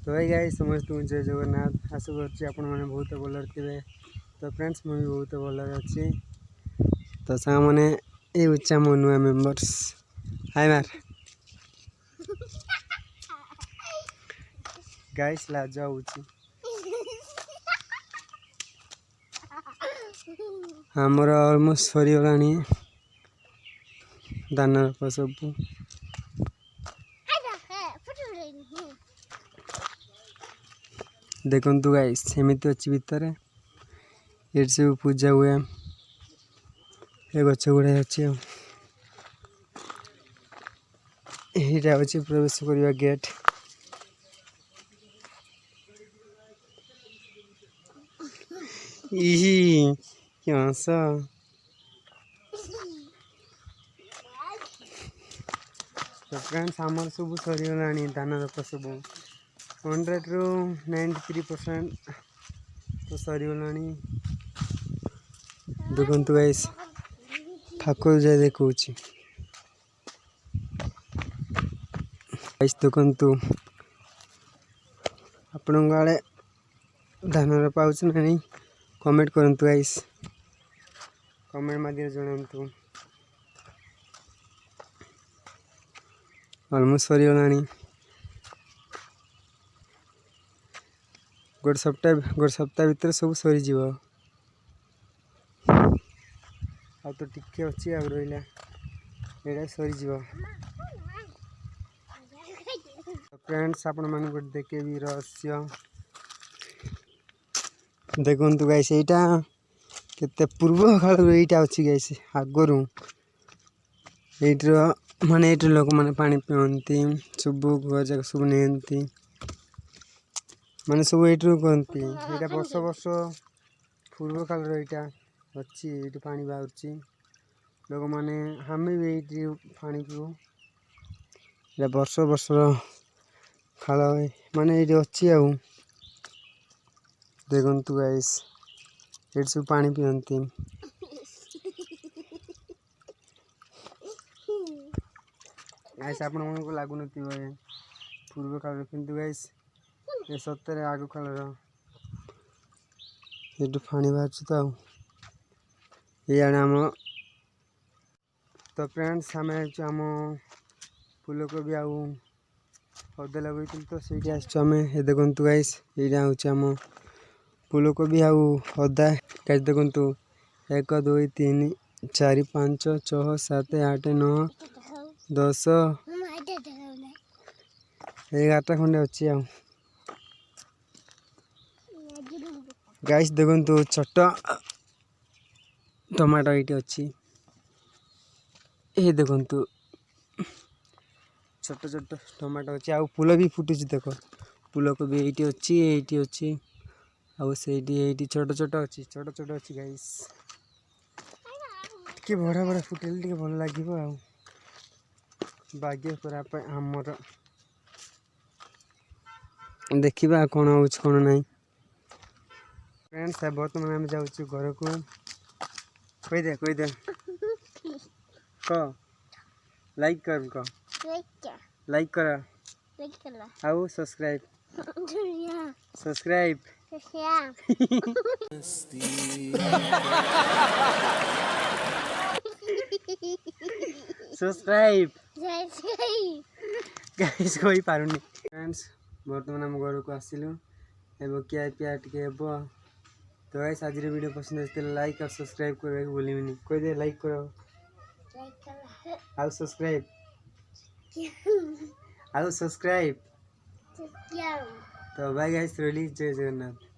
तो भाई गाइस समस्त जय जगन्नाथ आशा कर बहुत भल थे। तो फ्रेंड्स मुझे बहुत भल अच्छी। तो सांग मैंने ये उच्चा मो नुआ मेम्बर्स हाय मार गाइस लाज आमर अलमोस्ट सरीगला दाना रोप सब देखु गाइस एमती अच्छी भितर ये सब पूजा हुए ये गच गुड़ा अच्छे यहाँ हूँ प्रवेश करवा गेट। हस तो फ्रेंड्स आमर सब सरीगला दाना रोप सब 100 ରୁ 93% तो सरीगला। देखु गाइस ठाकुर जाए देखु गाइस देखु आपण आड़े धान रोपा ना नहीं कमेंट करूँ गाइस कमेंट माध्यम जनातु अलमोस्ट सरीगला गोटे सप्ताह भीतर सब सरीज आ तो टिके अच्छी आ रहा ये सरीज। फ्रेंड्स आपण मान देखेबी रहस्य देखु गाइस यहाँ केते पूर्व काल यहाँ अच्छी गाइस आगु ये माने ये लोक मैंने पानी पिंती सब गजा सब नियंती माने सब ये कहती यहाँ वर्ष वर्ष पूर्व काल यहाँ अच्छी ये पानी बाहर लोक मैंने हमें भी ये पानी पीऊ ये वर्ष वर्ष खाल माने ये अच्छी आ देखु गाइस ये सब पानी पिंती गाइस आपण को लगुन पूर्व काल किंतु गाइस ये सत्तर आग काल ये पानी बाहर तो ये आम तो फ्रेंड्स आम आम फूलकोबी आदे लगे तो सही आम ये देखु गाइस यहाँ हूँ आम फूलकोबी आदा गाइस देखु 1 2 3 4 5 6 7 8 9 10 11टा खंडे अच्छी आ गाइस देखु छोट टमाटो ये अच्छी ये देखु छोट छोट टमाटो अच्छी आ फूल भी फुटुच देख फूलकोबी ये अच्छी ये अच्छी आईटी छोट छोट अच्छी गाइस टे बड़ा बड़ा फुटेल टे भल लगे भाग्य करने आमर देखा कौन हो कौन ना फ्रेंड्स बर्तमान आम जाऊँ घर को कहीदे क लाइक कर लाइक कर आउ सब्सक्राइब सब्सक्राइब सब्सक्राइब गाइस कोई पारुनी फ्रेंड्स बर्तमान आम घर को आसिलु एवं क्या पिया टे तो गाइस आज वीडियो पसंद आते लाइक और सब्सक्राइब करने भूलिनी कोई दे लाइक करो आउ सब्सक्राइब तो बाय गाइस रोली जय जगन्नाथ।